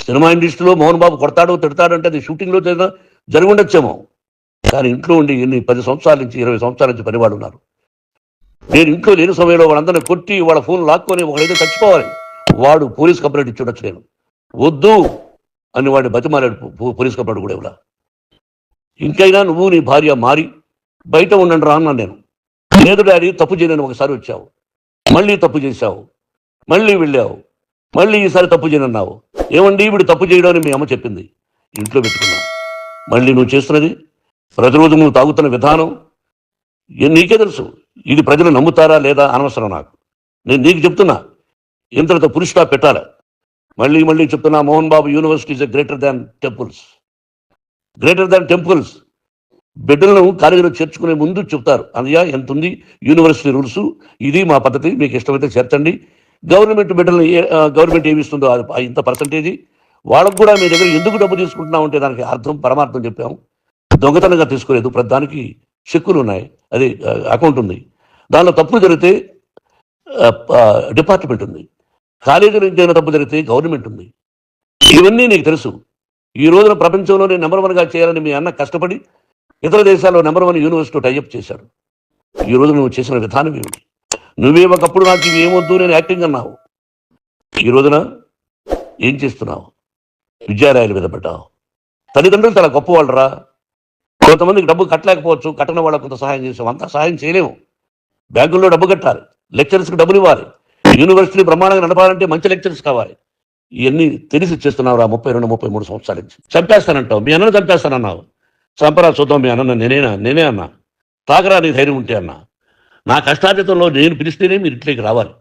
Cinema ఇండస్ట్రీలో మోహన్ బాబు కొడతాడు తిడతాడు అంటే అది షూటింగ్లో జరిగి ఉండొచ్చేమో, కానీ ఇంట్లో ఉండి ఎన్ని 10 సంవత్సరాల నుంచి 20 సంవత్సరాల నుంచి పనివాడు ఉన్నారు. నేను ఇంట్లో లేని సమయంలో వాళ్ళందరినీ కొట్టి వాళ్ళ ఫోన్ లాక్కొని ఒకడైతే చచ్చిపోవాలి, వాడు పోలీస్ కంప్లైంట్ ఇచ్చి ఉండొచ్చు. నేను వద్దు అని వాడిని బతిమాలాడు పోలీస్ కంప్లైంట్ కూడా ఇవ్వలా. ఇంకైనా నువ్వు నీ భార్య మారి బయట ఉండండి రా అన్నాను నేను. లేదు డాడీ తప్పు చేయనని ఒకసారి వచ్చావు, మళ్ళీ తప్పు చేశావు, మళ్ళీ వెళ్ళావు, మళ్ళీ ఈసారి తప్పు చేయనన్నావు. ఏమండి వీడు తప్పు చేయడం అని మీ అమ్మ చెప్పింది, ఇంట్లో పెట్టుకున్నా. మళ్ళీ నువ్వు చేస్తున్నది ప్రతిరోజు నువ్వు తాగుతున్న విధానం నీకే తెలుసు. ఇది ప్రజలు నమ్ముతారా లేదా అనవసరం నాకు. నేను నీకు చెప్తున్నా, ఇంతటితో పులి స్టాప్ పెట్టాలి. మళ్ళీ మళ్ళీ చెప్తున్నా, Mohan Babu university is greater than temples. Greater than temples. బిడ్డలను కాలేజీలో చేర్చుకునే ముందు చెప్తారు, అన్నయ్య ఎంత ఉంది యూనివర్సిటీ రూల్స్, ఇది మా పద్ధతి, మీకు ఇష్టమైతే చేర్చండి. గవర్నమెంట్ బిడ్డలను గవర్నమెంట్ ఏమి ఇస్తుందో ఇంత పర్సంటేజీ, వాళ్ళకు కూడా మీ దగ్గర ఎందుకు డబ్బు తీసుకుంటున్నాం అంటే దానికి అర్థం పరమార్థం చెప్పాము. దొంగతనంగా తీసుకోలేదు, ప్రతి దానికి చెక్కులు ఉన్నాయి, అది అకౌంట్ ఉంది. దానిలో తప్పులు జరిగితే డిపార్ట్మెంట్ ఉంది, కాలేజీలో ఏదైనా తప్పు జరిగితే గవర్నమెంట్ ఉంది. ఇవన్నీ నీకు తెలుసు. ఈ రోజున ప్రపంచంలోనే నెంబర్ 1గా చేయాలని మీ అన్న కష్టపడి ఇతర దేశాల్లో నెంబర్ 1 యూనివర్సిటీ టైఅప్ చేశాడు. ఈ రోజు నువ్వు చేసిన విధానం ఏమిటి? నువ్వే ఒకప్పుడు నాకు ఇవి ఏమొద్దు నేను యాక్టింగ్ అన్నావు, ఈ రోజున ఏం చేస్తున్నావు? విద్యారాయల మీద పడ్డావు. తల్లిదండ్రులు చాలా గొప్పవాళ్ళరా. కొంతమందికి డబ్బు కట్టలేకపోవచ్చు, కట్టని వాళ్ళకు కొంత సహాయం చేసాం, అంతా సహాయం చేయలేము. బ్యాంకుల్లో డబ్బు కట్టాలి, లెక్చరర్స్కి డబ్బులు ఇవ్వాలి, యూనివర్సిటీ బ్రహ్మాండంగా నడపాలంటే మంచి లెక్చరర్స్ కావాలి. ఇవన్నీ తెలిసి చేస్తున్నావు రా 32-33 సంవత్సరాల నుంచి. చంపేస్తానంటావు, మీ అన్నను చంపేస్తానన్నావు. చంపరా చూద్దాం మీ అన్న నేనే అన్నా. తాగరా నీ ధైర్యం ఉంటే అన్నా. నా కష్టార్జితంలో నేను పిలిస్తేనే మీరు ఇంట్లోకి రావాలి,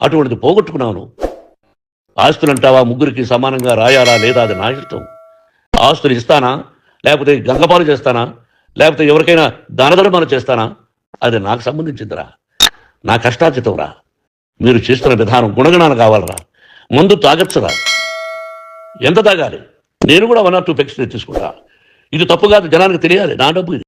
అటువంటిది పోగొట్టుకున్నావు నువ్వు. ఆస్తులు అంటావా, ముగ్గురికి సమానంగా రాయాలా లేదా అది నా ఇష్టం. ఆస్తులు ఇస్తానా, లేకపోతే గంగపాలు చేస్తానా, లేకపోతే ఎవరికైనా దానధర్మాలు చేస్తానా, అది నాకు సంబంధించిందిరా, నా కష్టార్జితం రా. మీరు చేస్తున్న విధానం గుణగణాలు కావాలరా. మందు తాగచ్చురా, ఎంత తాగాలి? నేను కూడా 1 or 2 పెగ్స్ తీసుకుంటా. ఇది తప్పు కాదు, జనానికి తెలియాలి, నా డబ్బు ఇది.